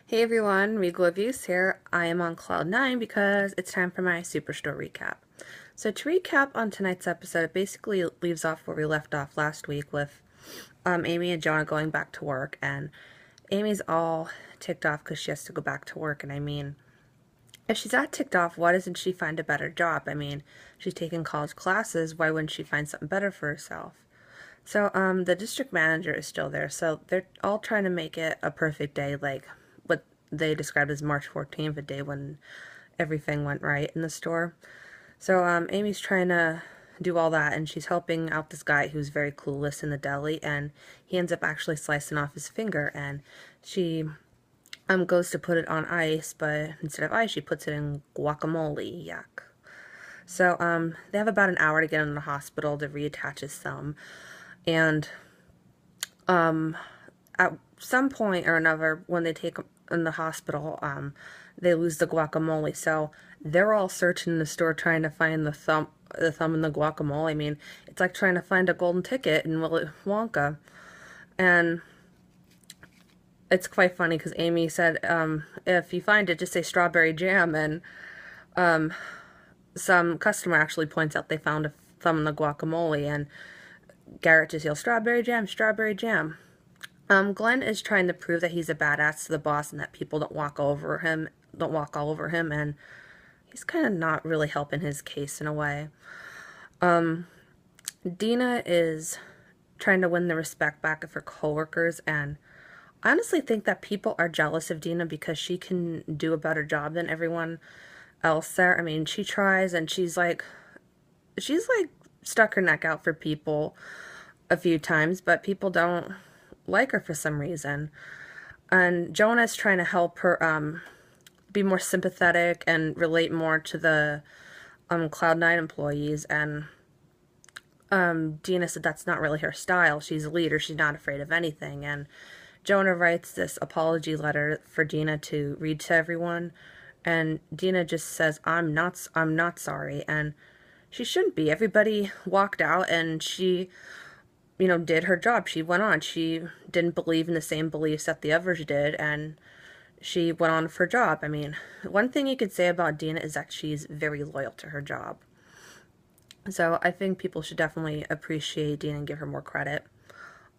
Hey everyone, Regal Reviews here. I am on cloud 9 because it's time for my Superstore recap. So to recap on tonight's episode, it basically leaves off where we left off last week with Amy and Jonah going back to work, and Amy's all ticked off because she has to go back to work. And I mean, if she's that ticked off, why doesn't she find a better job? I mean, she's taking college classes, why wouldn't she find something better for herself? So the district manager is still there, so they're all trying to make it a perfect day, like what they described as March 14th, a day when everything went right in the store. So Amy's trying to do all that, and she's helping out this guy who's very clueless in the deli, and he ends up actually slicing off his finger, and she goes to put it on ice, but instead of ice, she puts it in guacamole. Yuck. So they have about an hour to get him to the hospital to reattach his thumb, and at some point or another, when they take him in the hospital, they lose the guacamole. So they're all searching the store trying to find the thumb in the guacamole. I mean, it's like trying to find a golden ticket in Willy Wonka. And it's quite funny because Amy said, if you find it, just say strawberry jam. And some customer actually points out they found a thumb in the guacamole, and Garrett just yells, strawberry jam, strawberry jam. Glenn is trying to prove that he's a badass to the boss and that people don't walk all over him, and he's kind of not really helping his case in a way. Dina is trying to win the respect back of her coworkers, and I honestly think that people are jealous of Dina because she can do a better job than everyone else there. I mean, she tries, and she's like stuck her neck out for people a few times, but people don't like her for some reason. And Jonah's trying to help her be more sympathetic and relate more to the Cloud9 employees, and Dina said that's not really her style. She's a leader, she's not afraid of anything. And Jonah writes this apology letter for Dina to read to everyone, and Dina just says, I'm not sorry, and she shouldn't be. Everybody walked out, and she, did her job. She went on. She didn't believe in the same beliefs that the others did, and she went on with her job. I mean, one thing you could say about Dina is that she's very loyal to her job. So I think people should definitely appreciate Dina and give her more credit.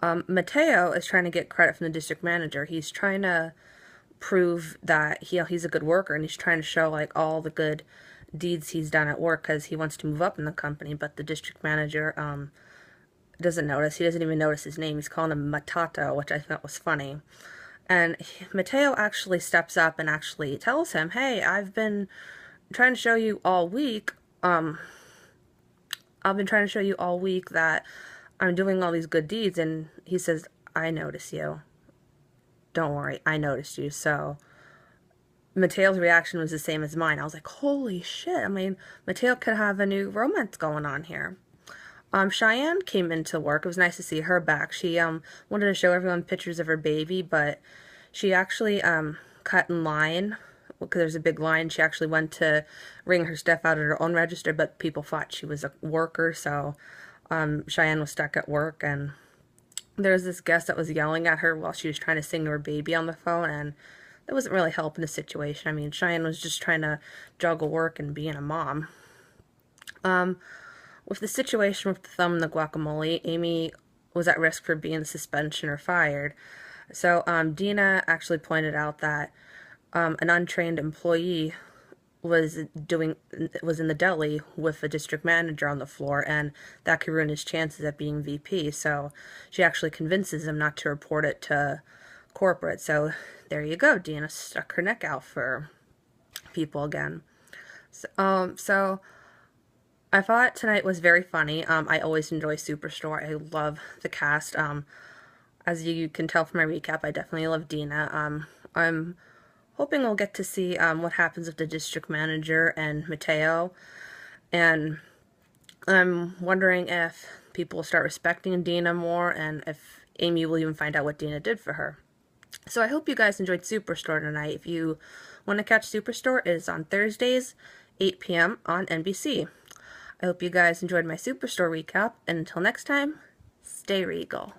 Mateo is trying to get credit from the district manager. He's trying to prove that he's a good worker, and he's trying to show like all the good deeds he's done at work because he wants to move up in the company. But the district manager doesn't notice. He doesn't even notice his name. He's calling him Matato, which I thought was funny. And Mateo actually steps up and actually tells him, hey, I've been trying to show you all week, that I'm doing all these good deeds. And he says, I notice you. Don't worry, I noticed you. So Mateo's reaction was the same as mine. I was like, holy shit. I mean, Mateo could have a new romance going on here. Cheyenne came into work. It was nice to see her back. She wanted to show everyone pictures of her baby, but she actually cut in line because there's a big line. She actually went to ring her stuff out at her own register, but people thought she was a worker, so Cheyenne was stuck at work, and there was this guest that was yelling at her while she was trying to sing to her baby on the phone, and that wasn't really helping the situation. I mean, Cheyenne was just trying to juggle work and being a mom. With the situation with the thumb and the guacamole, Amy was at risk for being suspension or fired. So Dina actually pointed out that an untrained employee was in the deli with the district manager on the floor, and that could ruin his chances at being VP. So she actually convinces him not to report it to corporate. So there you go. Dina stuck her neck out for people again. So I thought tonight was very funny. I always enjoy Superstore. I love the cast. As you can tell from my recap, I definitely love Dina. I'm hoping we'll get to see what happens with the district manager and Mateo. And I'm wondering if people will start respecting Dina more, and if Amy will even find out what Dina did for her. So I hope you guys enjoyed Superstore tonight. If you want to catch Superstore, it is on Thursdays, 8 p.m. on NBC. I hope you guys enjoyed my Superstore recap, and until next time, stay regal.